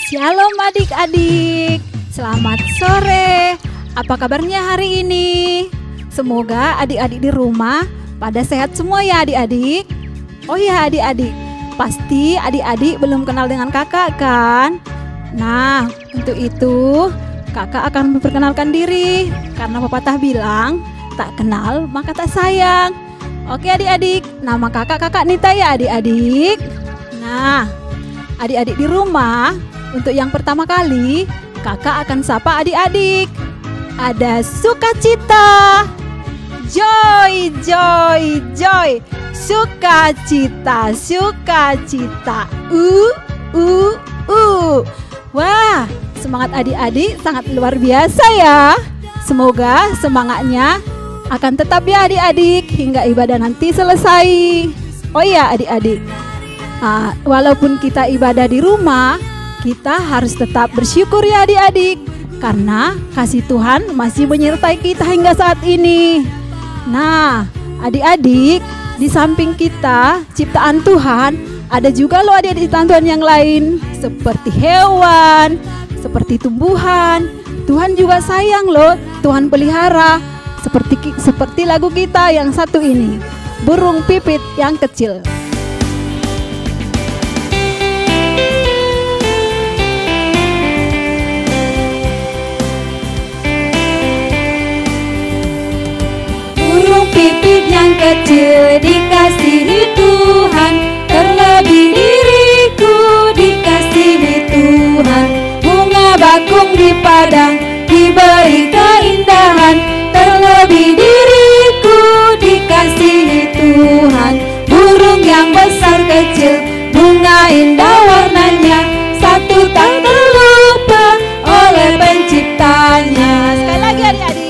Shalom adik-adik, selamat sore. Apa kabarnya hari ini? Semoga adik-adik di rumah pada sehat semua ya adik-adik. Oh ya adik-adik, pasti adik-adik belum kenal dengan kakak kan? Nah, untuk itu kakak akan memperkenalkan diri. Karena pepatah bilang, tak kenal maka tak sayang. Oke adik-adik, nama kakak Nita ya adik-adik. Nah, adik-adik di rumah, untuk yang pertama kali kakak akan sapa adik-adik. Ada Sukacita, Joy, Sukacita. Wah, semangat adik-adik sangat luar biasa ya. Semoga semangatnya akan tetap ya adik-adik hingga ibadah nanti selesai. Oh ya adik-adik, walaupun kita ibadah di rumah, kita harus tetap bersyukur ya adik-adik, karena kasih Tuhan masih menyertai kita hingga saat ini. Nah, adik-adik, di samping kita ciptaan Tuhan, ada juga loh adik-adik ciptaan Tuhan yang lain, seperti hewan, seperti tumbuhan. Tuhan juga sayang loh, Tuhan pelihara. Seperti lagu kita yang satu ini, burung pipit yang kecil. Pipit yang kecil dikasihi Tuhan, terlebih diriku dikasihi Tuhan. Bunga bakung di padang diberi keindahan, terlebih diriku dikasihi Tuhan. Burung yang besar kecil, bunga indah warnanya, satu tak terlupa oleh penciptanya. Sekali lagi adik-adik.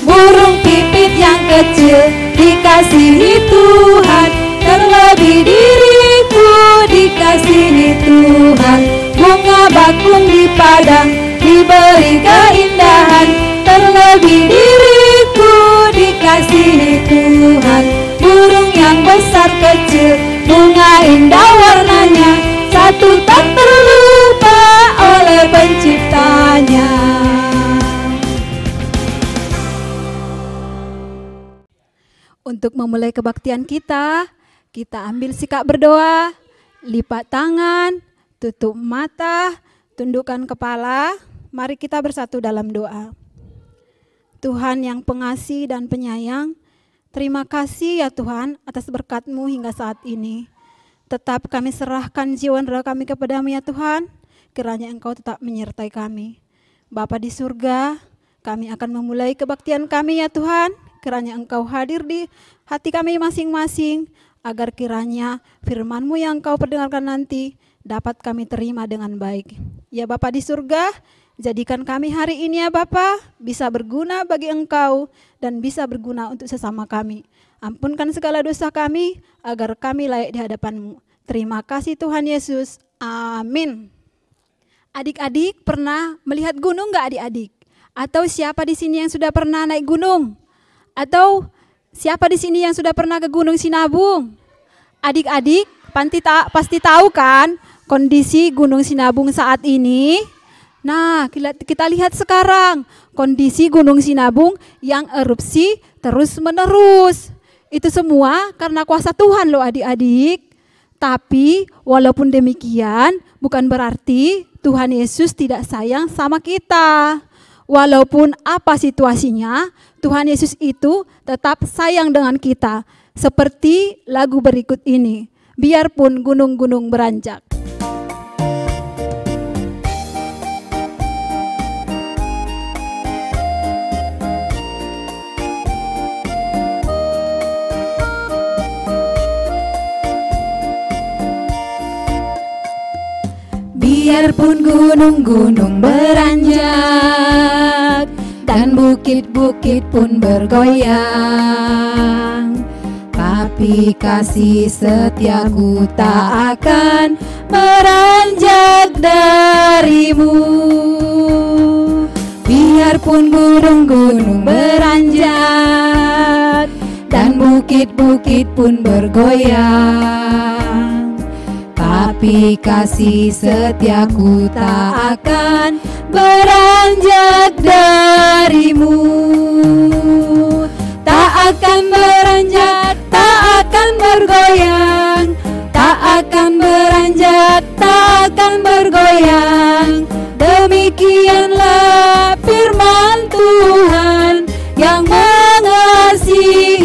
Burung pipit yang kecil dikasihi Tuhan, terlebih diriku dikasihi Tuhan. Bunga bakung di padang diberi keindahan, terlebih diriku dikasihi Tuhan. Burung yang besar kecil, bunga indah warnanya, satu tak terlupa oleh penciptanya. Untuk memulai kebaktian kita ambil sikap berdoa, lipat tangan, tutup mata, tundukkan kepala. Mari kita bersatu dalam doa. Tuhan yang pengasih dan penyayang, terima kasih ya Tuhan atas berkat-Mu hingga saat ini. Tetap kami serahkan jiwa dan roh kami kepadamu ya Tuhan, kiranya Engkau tetap menyertai kami. Bapa di surga, kami akan memulai kebaktian kami ya Tuhan. Kiranya Engkau hadir di hati kami masing-masing, agar kiranya firman-Mu yang Engkau perdengarkan nanti dapat kami terima dengan baik. Ya Bapa di surga, jadikan kami hari ini ya Bapa bisa berguna bagi Engkau dan bisa berguna untuk sesama kami. Ampunkan segala dosa kami agar kami layak di hadapan-Mu. Terima kasih Tuhan Yesus. Amin. Adik-adik pernah melihat gunung nggak adik-adik? Atau siapa di sini yang sudah pernah naik gunung? Atau siapa di sini yang sudah pernah ke Gunung Sinabung? Adik-adik pasti tahu kan kondisi Gunung Sinabung saat ini? Nah, kita lihat sekarang kondisi Gunung Sinabung yang erupsi terus-menerus. Itu semua karena kuasa Tuhan loh adik-adik. Tapi walaupun demikian bukan berarti Tuhan Yesus tidak sayang sama kita. Walaupun apa situasinya, Tuhan Yesus itu tetap sayang dengan kita. Seperti lagu berikut ini, biarpun gunung-gunung beranjak. Biarpun gunung-gunung beranjak dan bukit-bukit pun bergoyang, tapi kasih setiaku tak akan beranjak darimu. Biarpun gunung-gunung beranjak dan bukit-bukit pun bergoyang. Tapi kasih setiaku tak akan beranjak darimu. Tak akan beranjak, tak akan bergoyang. Tak akan beranjak, tak akan bergoyang. Demikianlah firman Tuhan yang mengasihimu.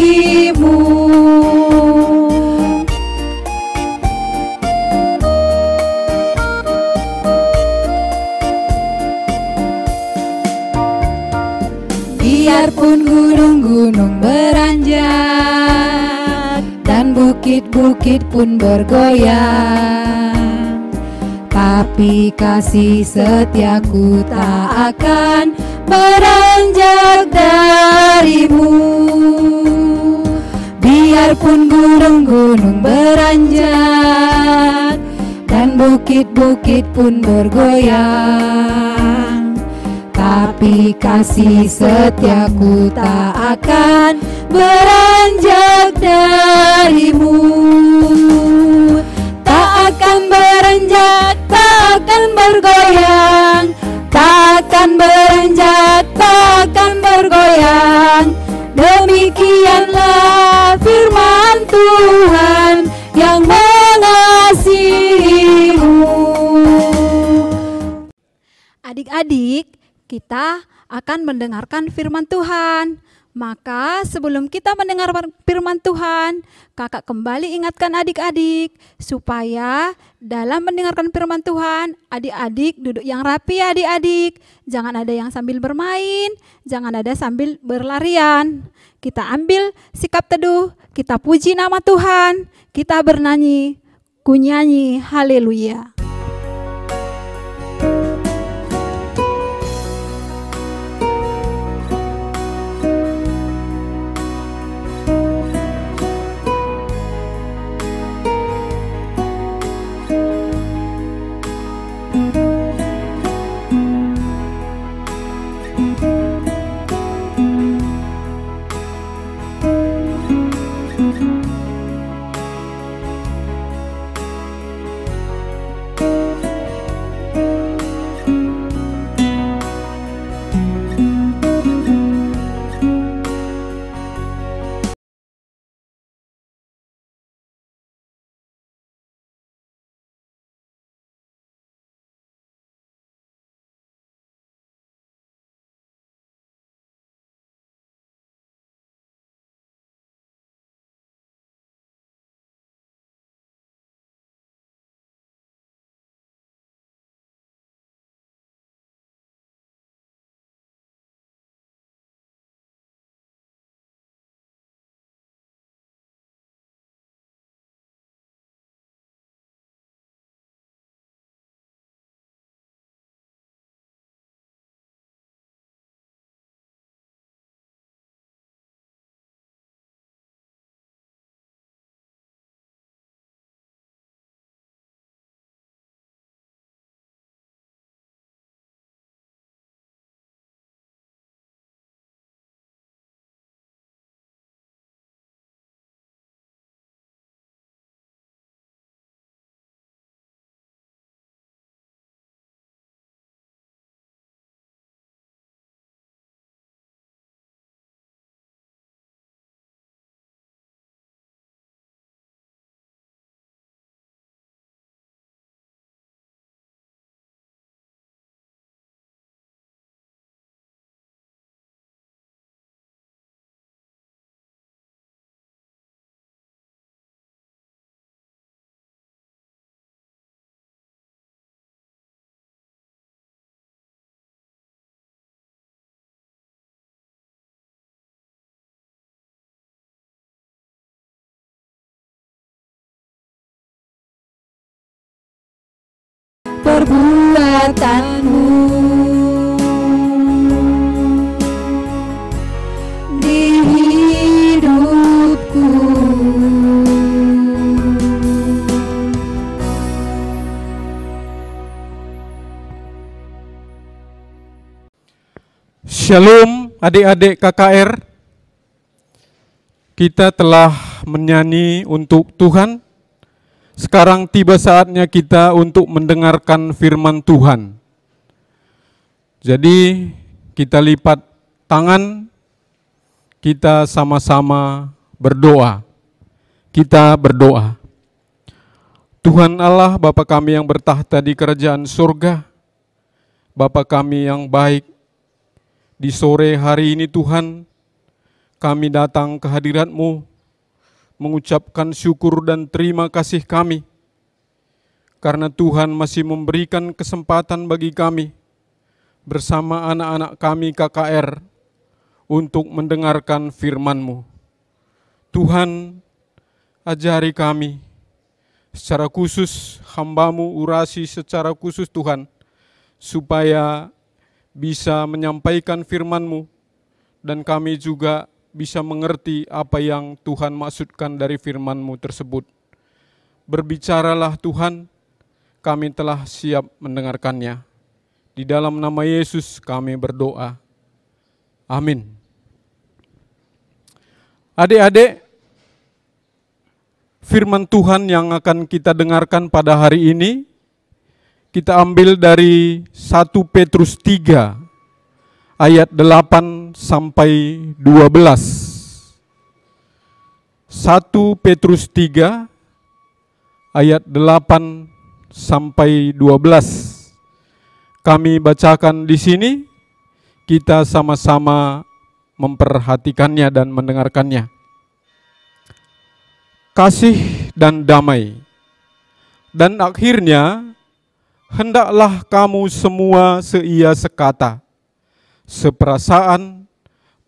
Biarpun gunung-gunung beranjak dan bukit-bukit pun bergoyang, tapi kasih setiaku tak akan beranjak darimu. Biarpun gunung-gunung beranjak dan bukit-bukit pun bergoyang, tapi kasih setiaku tak akan beranjak darimu. Tak akan beranjak, tak akan bergoyang. Tak akan beranjak, tak akan bergoyang. Demikianlah firman Tuhan yang mengasihimu. Adik-adik, kita akan mendengarkan firman Tuhan. Maka sebelum kita mendengar firman Tuhan, kakak kembali ingatkan adik-adik supaya dalam mendengarkan firman Tuhan, adik-adik duduk yang rapi ya adik-adik. Jangan ada yang sambil bermain, jangan ada sambil berlarian. Kita ambil sikap teduh, kita puji nama Tuhan, kita bernyanyi, kunyanyi haleluya. Perbuatanmu di hidupku. Shalom adik-adik KKR. Kita telah menyanyi untuk Tuhan. Sekarang tiba saatnya kita untuk mendengarkan firman Tuhan. Jadi kita lipat tangan, kita sama-sama berdoa. Kita berdoa. Tuhan Allah, Bapa kami yang bertahta di kerajaan surga, Bapa kami yang baik, di sore hari ini Tuhan, kami datang ke hadirat-Mu, mengucapkan syukur dan terima kasih kami, karena Tuhan masih memberikan kesempatan bagi kami, bersama anak-anak kami KKR, untuk mendengarkan firman-Mu. Tuhan, ajari kami, secara khusus hamba-Mu urasi secara khusus Tuhan, supaya bisa menyampaikan firman-Mu, dan kami juga bisa mengerti apa yang Tuhan maksudkan dari firman-Mu tersebut. Berbicaralah Tuhan, kami telah siap mendengarkannya. Di dalam nama Yesus kami berdoa. Amin. Adik-adik, firman Tuhan yang akan kita dengarkan pada hari ini, kita ambil dari 1 Petrus 3 ayat 8 sampai 12. 1 Petrus 3 ayat 8 sampai 12. Kami bacakan di sini, kita sama-sama memperhatikannya dan mendengarkannya. Kasih dan damai. Dan akhirnya, hendaklah kamu semua seia sekata, seperasaan,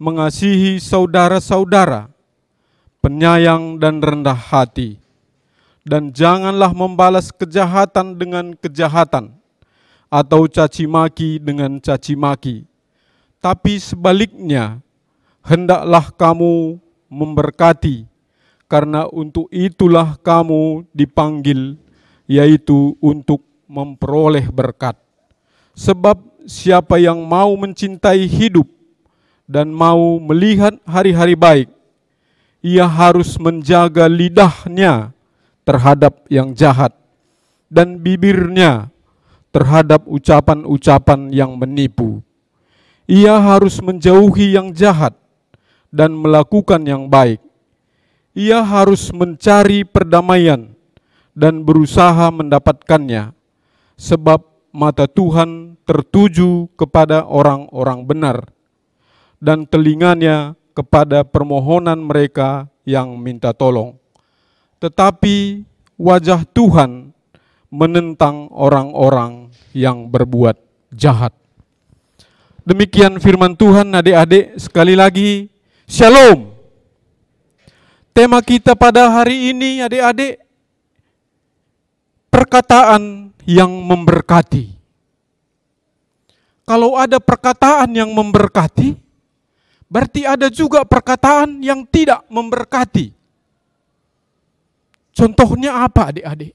mengasihi saudara-saudara, penyayang dan rendah hati, dan janganlah membalas kejahatan dengan kejahatan, atau caci maki dengan caci maki, tapi sebaliknya, hendaklah kamu memberkati, karena untuk itulah kamu dipanggil, yaitu untuk memperoleh berkat. Sebab siapa yang mau mencintai hidup dan mau melihat hari-hari baik, ia harus menjaga lidahnya terhadap yang jahat dan bibirnya terhadap ucapan-ucapan yang menipu. Ia harus menjauhi yang jahat dan melakukan yang baik. Ia harus mencari perdamaian dan berusaha mendapatkannya, sebab mata Tuhan tertuju kepada orang-orang benar, dan telinganya kepada permohonan mereka yang minta tolong. Tetapi wajah Tuhan menentang orang-orang yang berbuat jahat. Demikian firman Tuhan, adik-adik. Sekali lagi, Shalom. Tema kita pada hari ini, adik-adik, perkataan yang memberkati. Kalau ada perkataan yang memberkati, berarti ada juga perkataan yang tidak memberkati. Contohnya apa, adik-adik?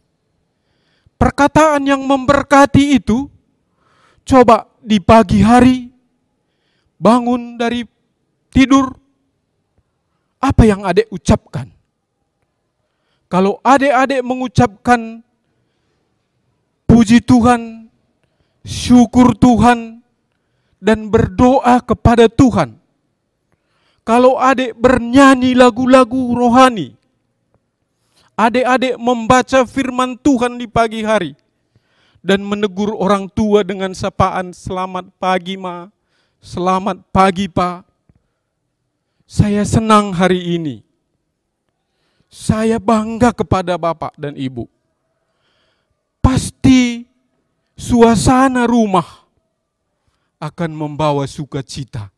Perkataan yang memberkati itu, coba di pagi hari, bangun dari tidur, apa yang adik ucapkan? Kalau adik-adik mengucapkan puji Tuhan, syukur Tuhan, dan berdoa kepada Tuhan. Kalau adik bernyanyi lagu-lagu rohani, adik-adik membaca firman Tuhan di pagi hari, dan menegur orang tua dengan sapaan, selamat pagi Ma, selamat pagi Pak. Saya senang hari ini. Saya bangga kepada Bapak dan Ibu. Pasti suasana rumah akan membawa sukacita.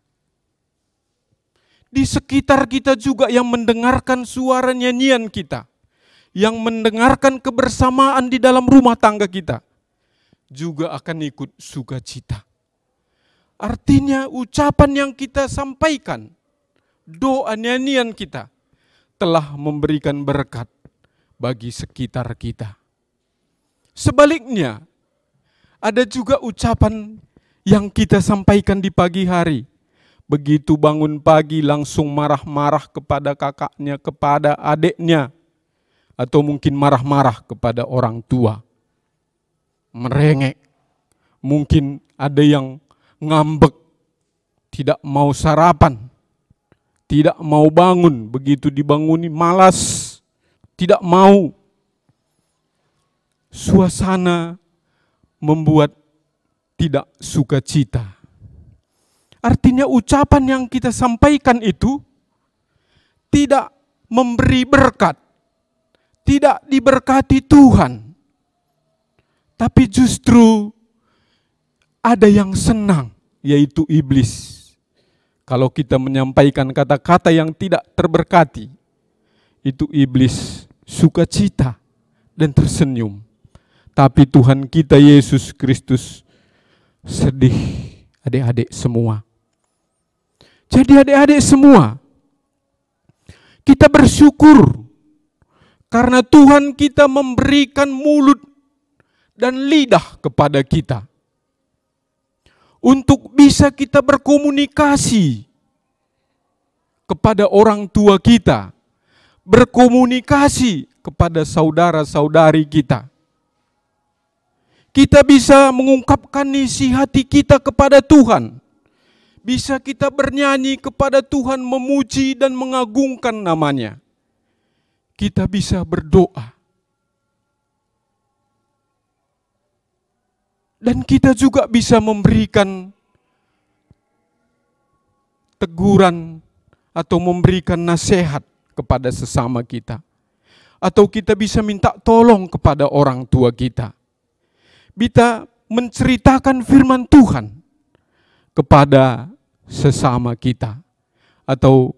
Di sekitar kita juga yang mendengarkan suara nyanyian kita, yang mendengarkan kebersamaan di dalam rumah tangga kita, juga akan ikut sukacita. Artinya ucapan yang kita sampaikan, doa nyanyian kita, telah memberikan berkat bagi sekitar kita. Sebaliknya, ada juga ucapan yang kita sampaikan di pagi hari, begitu bangun pagi langsung marah-marah kepada kakaknya, kepada adiknya, atau mungkin marah-marah kepada orang tua. Merengek. Mungkin ada yang ngambek, tidak mau sarapan, tidak mau bangun, begitu dibanguni malas, tidak mau. Suasana membuat tidak sukacita. Artinya ucapan yang kita sampaikan itu tidak memberi berkat, tidak diberkati Tuhan. Tapi justru ada yang senang, yaitu iblis. Kalau kita menyampaikan kata-kata yang tidak terberkati, itu iblis sukacita dan tersenyum. Tapi Tuhan kita Yesus Kristus sedih, adik-adik semua. Jadi adik-adik semua, kita bersyukur karena Tuhan kita memberikan mulut dan lidah kepada kita untuk bisa kita berkomunikasi kepada orang tua kita, berkomunikasi kepada saudara-saudari kita. Kita bisa mengungkapkan isi hati kita kepada Tuhan. Bisa kita bernyanyi kepada Tuhan, memuji dan mengagungkan namanya. Kita bisa berdoa. Dan kita juga bisa memberikan teguran atau memberikan nasihat kepada sesama kita. Atau kita bisa minta tolong kepada orang tua kita. Bisa menceritakan firman Tuhan kepada sesama kita atau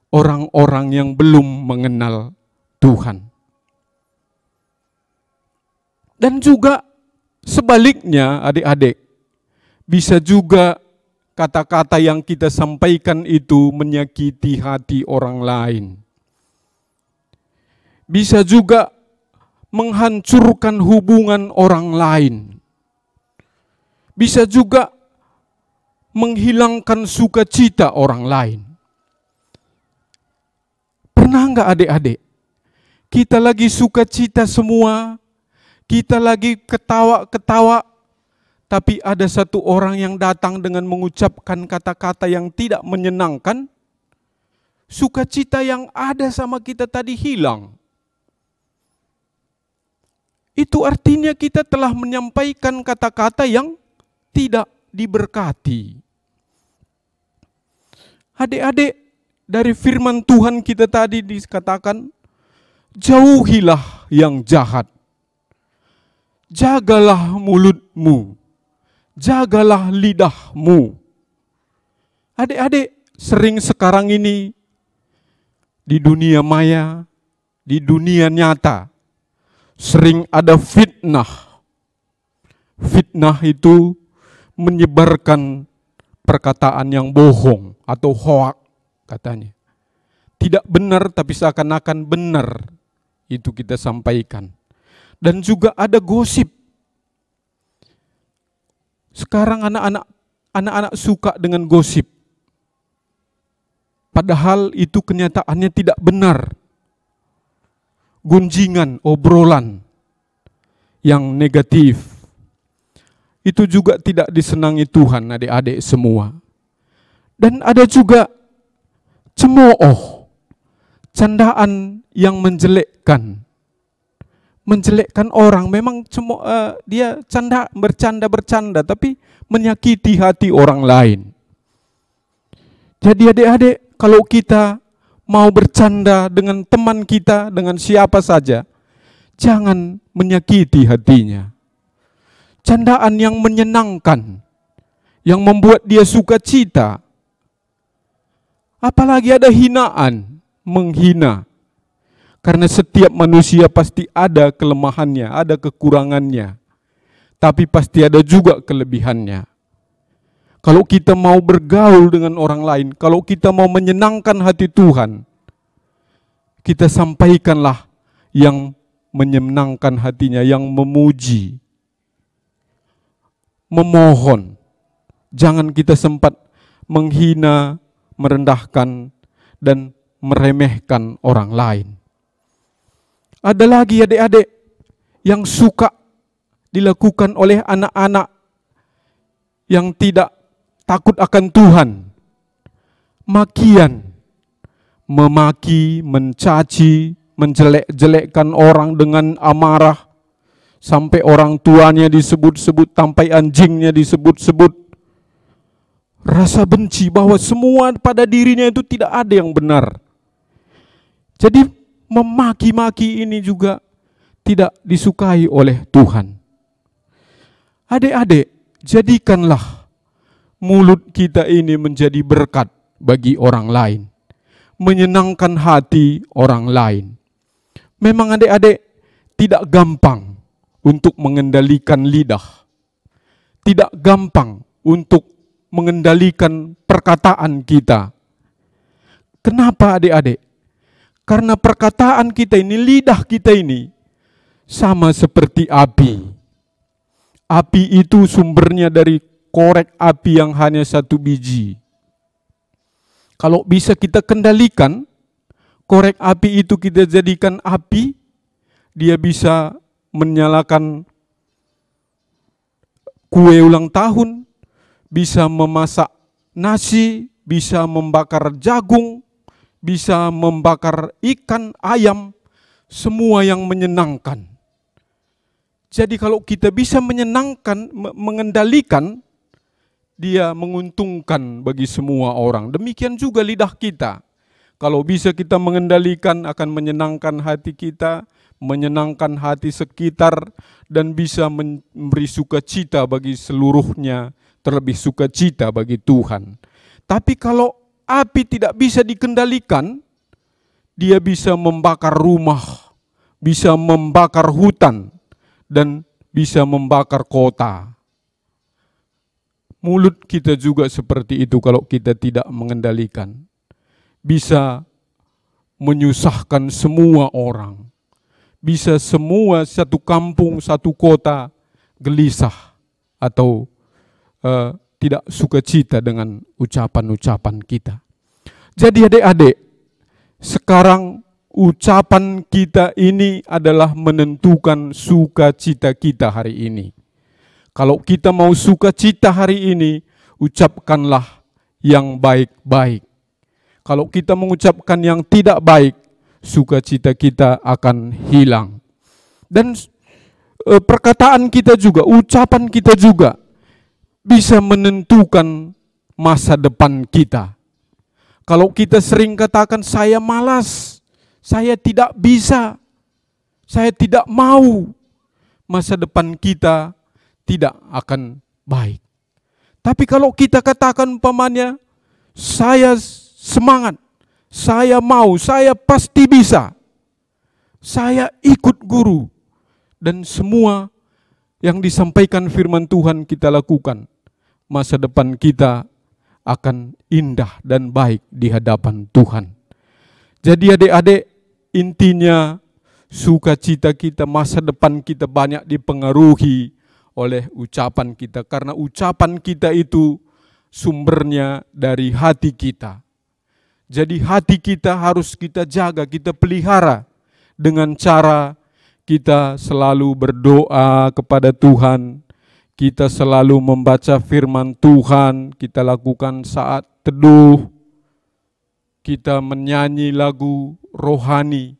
orang-orang yang belum mengenal Tuhan. Dan juga sebaliknya adik-adik, bisa juga kata-kata yang kita sampaikan itu menyakiti hati orang lain. Bisa juga menghancurkan hubungan orang lain. Bisa juga menghilangkan sukacita orang lain. Pernah enggak adik-adik? Kita lagi sukacita semua, kita lagi ketawa-ketawa, tapi ada satu orang yang datang dengan mengucapkan kata-kata yang tidak menyenangkan, sukacita yang ada sama kita tadi hilang. Itu artinya kita telah menyampaikan kata-kata yang tidak diberkati. Adik-adik, dari firman Tuhan kita tadi dikatakan, jauhilah yang jahat. Jagalah mulutmu. Jagalah lidahmu. Adik-adik, sering sekarang ini di dunia maya, di dunia nyata, sering ada fitnah. Fitnah itu menyebarkan perkataan yang bohong atau hoak katanya. Tidak benar tapi seakan-akan benar, itu kita sampaikan. Dan juga ada gosip. Sekarang anak-anak suka dengan gosip. Padahal itu kenyataannya tidak benar. Gunjingan, obrolan yang negatif. Itu juga tidak disenangi Tuhan, adik-adik semua. Dan ada juga cemooh, candaan yang menjelekkan. Menjelekkan orang, memang dia bercanda, tapi menyakiti hati orang lain. Jadi adik-adik, kalau kita mau bercanda dengan teman kita, dengan siapa saja, jangan menyakiti hatinya. Candaan yang menyenangkan, yang membuat dia sukacita. Apalagi ada hinaan, menghina. Karena setiap manusia pasti ada kelemahannya, ada kekurangannya. Tapi pasti ada juga kelebihannya. Kalau kita mau bergaul dengan orang lain, kalau kita mau menyenangkan hati Tuhan, kita sampaikanlah yang menyenangkan hatinya, yang memuji, memohon. Jangan kita sempat menghina, merendahkan, dan meremehkan orang lain. Ada lagi adik-adik yang suka dilakukan oleh anak-anak yang tidak takut akan Tuhan. Makian, memaki, mencaci, menjelek-jelekkan orang dengan amarah, sampai orang tuanya disebut-sebut, sampai anjingnya disebut-sebut. Rasa benci bahwa semua pada dirinya itu tidak ada yang benar. Jadi memaki-maki ini juga tidak disukai oleh Tuhan. Adik-adik, jadikanlah mulut kita ini menjadi berkat bagi orang lain, menyenangkan hati orang lain. Memang adik-adik tidak gampang untuk mengendalikan lidah, tidak gampang untuk mengendalikan perkataan kita. Kenapa adik-adik? Karena perkataan kita ini, lidah kita ini sama seperti api. Api itu sumbernya dari korek api yang hanya satu biji. Kalau bisa kita kendalikan, korek api itu kita jadikan api, dia bisa menyalakan kue ulang tahun, bisa memasak nasi, bisa membakar jagung, bisa membakar ikan, ayam, semua yang menyenangkan. Jadi kalau kita bisa menyenangkan, mengendalikan, dia menguntungkan bagi semua orang. Demikian juga lidah kita. Kalau bisa kita mengendalikan, akan menyenangkan hati kita, menyenangkan hati sekitar, dan bisa memberi sukacita bagi seluruhnya, terlebih sukacita bagi Tuhan. Tapi kalau api tidak bisa dikendalikan, dia bisa membakar rumah, bisa membakar hutan, dan bisa membakar kota. Mulut kita juga seperti itu kalau kita tidak mengendalikan. Bisa menyusahkan semua orang. Bisa semua satu kampung, satu kota gelisah atau tidak sukacita dengan ucapan-ucapan kita. Jadi adik-adik, sekarang ucapan kita ini adalah menentukan sukacita kita hari ini. Kalau kita mau sukacita hari ini, ucapkanlah yang baik-baik. Kalau kita mengucapkan yang tidak baik, sukacita kita akan hilang. Dan perkataan kita juga, ucapan kita juga bisa menentukan masa depan kita. Kalau kita sering katakan saya malas, saya tidak bisa, saya tidak mau, masa depan kita tidak akan baik. Tapi kalau kita katakan umpamanya, saya semangat, saya mau, saya pasti bisa, saya ikut guru, dan semua yang disampaikan firman Tuhan kita lakukan, masa depan kita akan indah dan baik di hadapan Tuhan. Jadi adik-adik, intinya sukacita kita, masa depan kita banyak dipengaruhi oleh ucapan kita. Karena ucapan kita itu sumbernya dari hati kita. Jadi hati kita harus kita jaga, kita pelihara dengan cara kita selalu berdoa kepada Tuhan, kita selalu membaca firman Tuhan, kita lakukan saat teduh, kita menyanyi lagu rohani.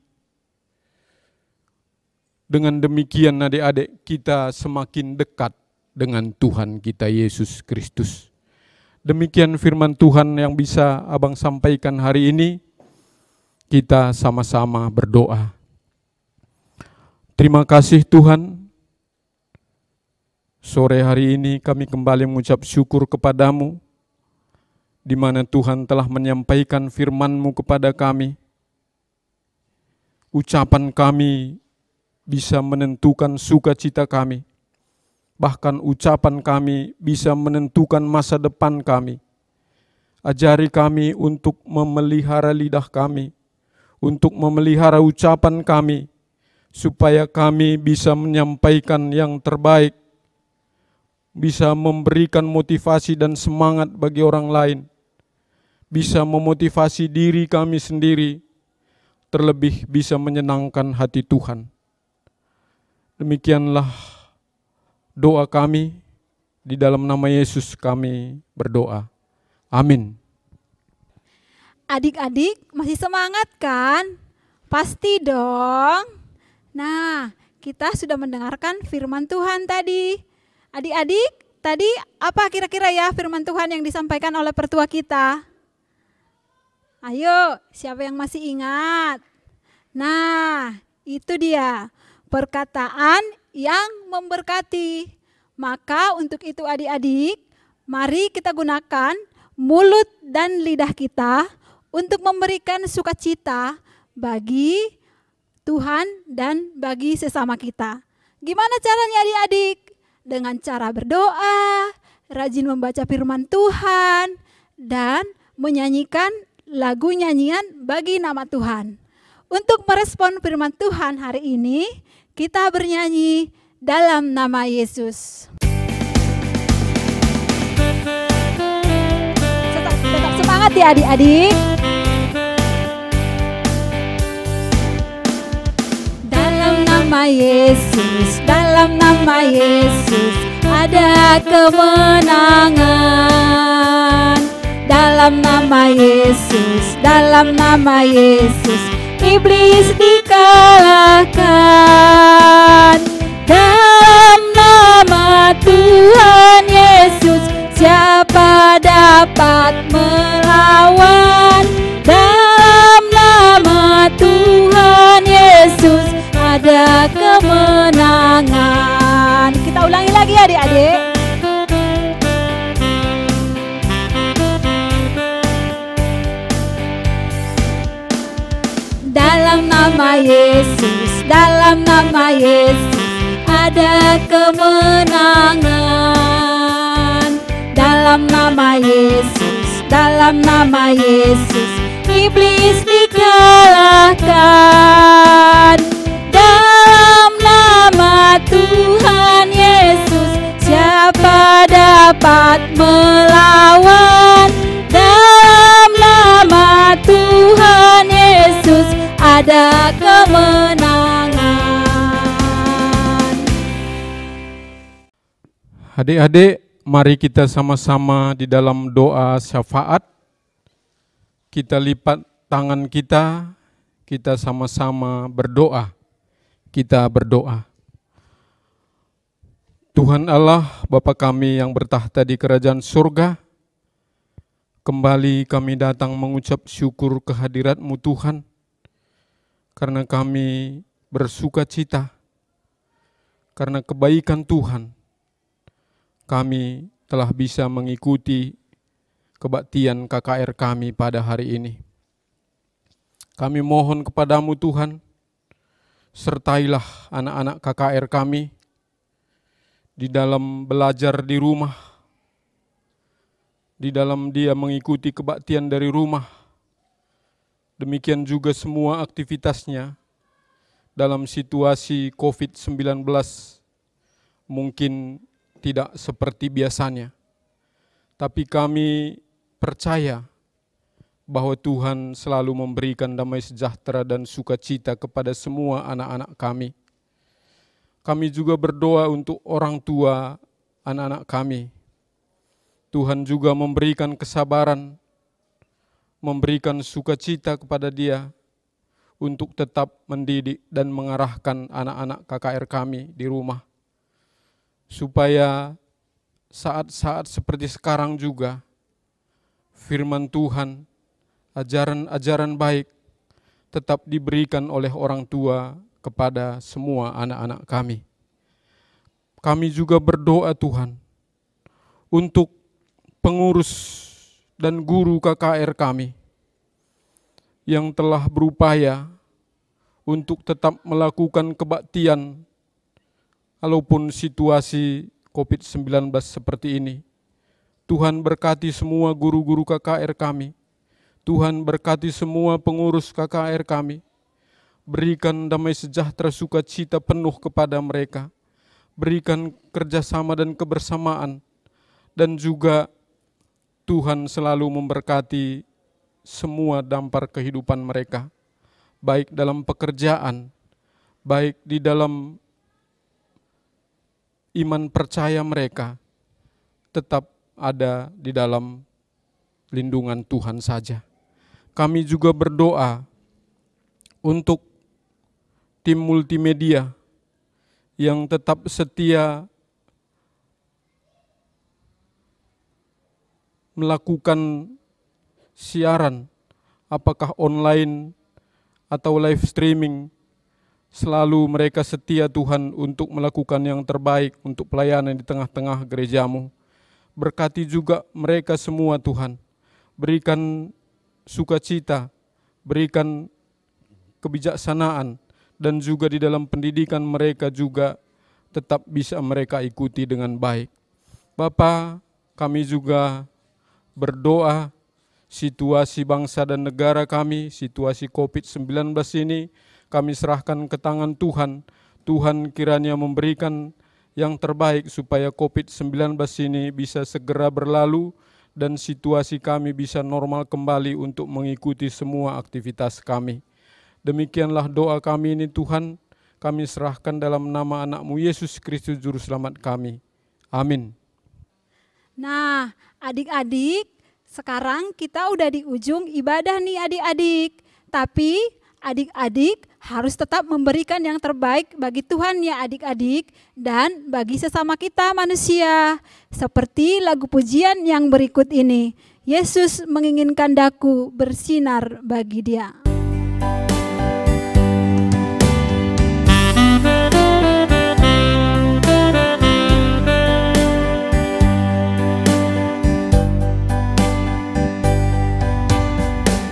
Dengan demikian adik-adik, kita semakin dekat dengan Tuhan kita Yesus Kristus. Demikian firman Tuhan yang bisa abang sampaikan hari ini. Kita sama-sama berdoa. Terima kasih Tuhan. Sore hari ini kami kembali mengucap syukur kepadamu, di mana Tuhan telah menyampaikan firman-Mu kepada kami. Ucapan kami bisa menentukan sukacita kami. Bahkan ucapan kami bisa menentukan masa depan kami. Ajari kami untuk memelihara lidah kami, untuk memelihara ucapan kami, supaya kami bisa menyampaikan yang terbaik, bisa memberikan motivasi dan semangat bagi orang lain, bisa memotivasi diri kami sendiri, terlebih bisa menyenangkan hati Tuhan. Demikianlah doa kami, di dalam nama Yesus kami berdoa. Amin. Adik-adik masih semangat kan? Pasti dong. Nah, kita sudah mendengarkan firman Tuhan tadi. Adik-adik, tadi apa kira-kira ya firman Tuhan yang disampaikan oleh pertua kita? Ayo, siapa yang masih ingat? Nah, itu dia. Perkataan yang memberkati. Maka untuk itu adik-adik, mari kita gunakan mulut dan lidah kita untuk memberikan sukacita bagi Tuhan dan bagi sesama kita. Gimana caranya adik-adik? Dengan cara berdoa, rajin membaca firman Tuhan, dan menyanyikan lagu nyanyian bagi nama Tuhan. Untuk merespon firman Tuhan hari ini, kita bernyanyi dalam nama Yesus. Tetap semangat ya adik-adik. Dalam nama Yesus, dalam nama Yesus ada kemenangan. Dalam nama Yesus, dalam nama Yesus iblis dikalahkan. Dalam nama Tuhan Yesus siapa dapat melawan? Dalam nama Tuhan Yesus ada kemenangan. Kita ulangi lagi adik-adik. Dalam nama Yesus, dalam nama Yesus ada kemenangan. Dalam nama Yesus, dalam nama Yesus iblis dikalahkan. Dalam nama Tuhan Yesus siapa dapat melawan? Dalam nama Tuhan Yesus ada kemenangan. Adik-adik, mari kita sama-sama di dalam doa syafaat. Kita lipat tangan kita sama-sama berdoa. Kita berdoa. Tuhan Allah, Bapa kami yang bertahta di kerajaan surga, kembali kami datang mengucap syukur kehadirat-Mu Tuhan, karena kami bersuka cita, karena kebaikan Tuhan, kami telah bisa mengikuti kebaktian KKR kami pada hari ini. Kami mohon kepadamu Tuhan, sertailah anak-anak KKR kami di dalam belajar di rumah, di dalam dia mengikuti kebaktian dari rumah. Demikian juga semua aktivitasnya dalam situasi COVID-19 mungkin tidak seperti biasanya. Tapi kami percaya bahwa Tuhan selalu memberikan damai sejahtera dan sukacita kepada semua anak-anak kami. Kami juga berdoa untuk orang tua anak-anak kami. Tuhan juga memberikan kesabaran, memberikan sukacita kepada dia untuk tetap mendidik dan mengarahkan anak-anak KKR kami di rumah. Supaya saat-saat seperti sekarang juga, firman Tuhan, ajaran-ajaran baik tetap diberikan oleh orang tua kepada semua anak-anak kami. Kami juga berdoa Tuhan untuk pengurus dan guru KKR kami yang telah berupaya untuk tetap melakukan kebaktian walaupun situasi COVID-19 seperti ini. Tuhan berkati semua guru-guru KKR kami. Tuhan berkati semua pengurus KKR kami. Berikan damai sejahtera sukacita penuh kepada mereka. Berikan kerjasama dan kebersamaan. Dan juga Tuhan selalu memberkati semua dampar kehidupan mereka, baik dalam pekerjaan, baik di dalam iman percaya mereka, tetap ada di dalam lindungan Tuhan saja. Kami juga berdoa untuk tim multimedia yang tetap setia melakukan siaran, apakah online atau live streaming. Selalu mereka setia Tuhan untuk melakukan yang terbaik untuk pelayanan di tengah-tengah gerejamu. Berkati juga mereka semua Tuhan. Berikan sukacita, berikan kebijaksanaan, dan juga di dalam pendidikan mereka juga tetap bisa mereka ikuti dengan baik. Bapa, kami juga berdoa situasi bangsa dan negara kami, situasi COVID-19 ini, kami serahkan ke tangan Tuhan. Tuhan kiranya memberikan yang terbaik supaya COVID-19 ini bisa segera berlalu dan situasi kami bisa normal kembali untuk mengikuti semua aktivitas kami. Demikianlah doa kami ini Tuhan, kami serahkan dalam nama anak-Mu Yesus Kristus Juru Selamat kami. Amin. Nah, adik-adik, sekarang kita udah di ujung ibadah nih adik-adik. Tapi adik-adik harus tetap memberikan yang terbaik bagi Tuhan ya adik-adik, dan bagi sesama kita manusia. Seperti lagu pujian yang berikut ini, Yesus menginginkan daku bersinar bagi Dia.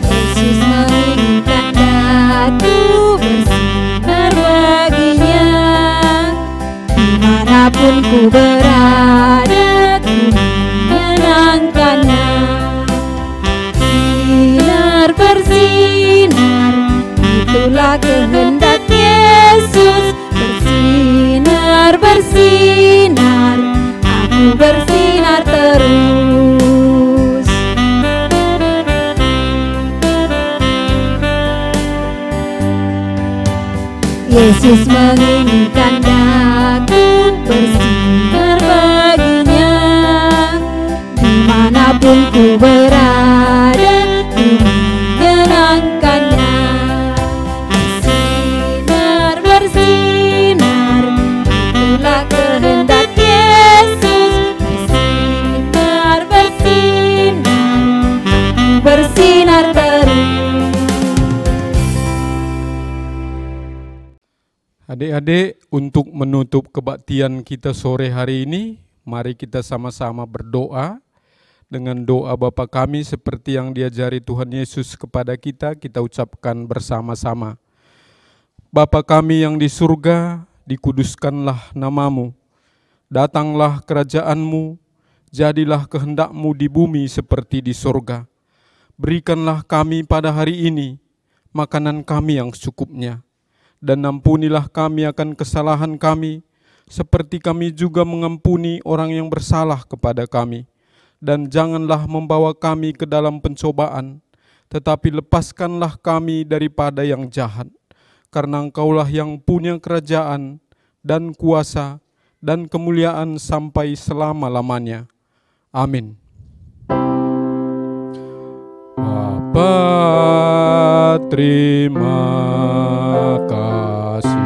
Yesus menginginkan daku bersinar baginya, dimanapun ku berada ku menyenangkannya. Sinar bersinar, itulah kehendak Yesus. Bersinar bersinar, aku bersinar terus. Yesus menginginkan daku bersinar baginya, dimanapun ku berada ku menyenangkannya. Bersinar bersinar, itulah kehendak Yesus. Bersinar bersinar, aku bersinar terus. Adik-adik, untuk menutup kebaktian kita sore hari ini, mari kita sama-sama berdoa dengan doa Bapa kami seperti yang diajari Tuhan Yesus kepada kita ucapkan bersama-sama. Bapa kami yang di surga, dikuduskanlah nama-Mu, datanglah kerajaan-Mu, jadilah kehendak-Mu di bumi seperti di surga. Berikanlah kami pada hari ini makanan kami yang secukupnya, dan ampunilah kami akan kesalahan kami, seperti kami juga mengampuni orang yang bersalah kepada kami. Dan janganlah membawa kami ke dalam pencobaan, tetapi lepaskanlah kami daripada yang jahat. Karena Engkaulah yang punya kerajaan, dan kuasa, dan kemuliaan sampai selama-lamanya. Amin. Bapa, terima kasih.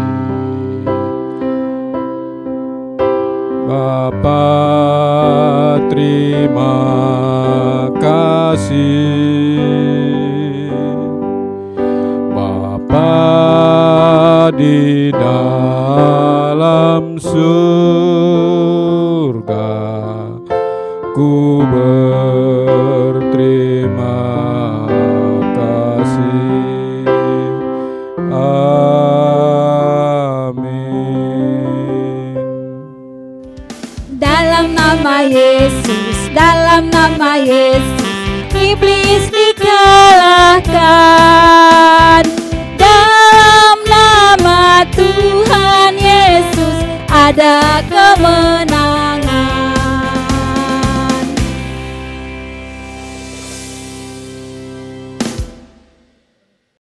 Bapa, terima kasih. Bapa di dalam surga, ku berterima kasih. Amin. Dalam nama Yesus, dalam nama Yesus, iblis dikalahkan. Dalam nama Tuhan Yesus, ada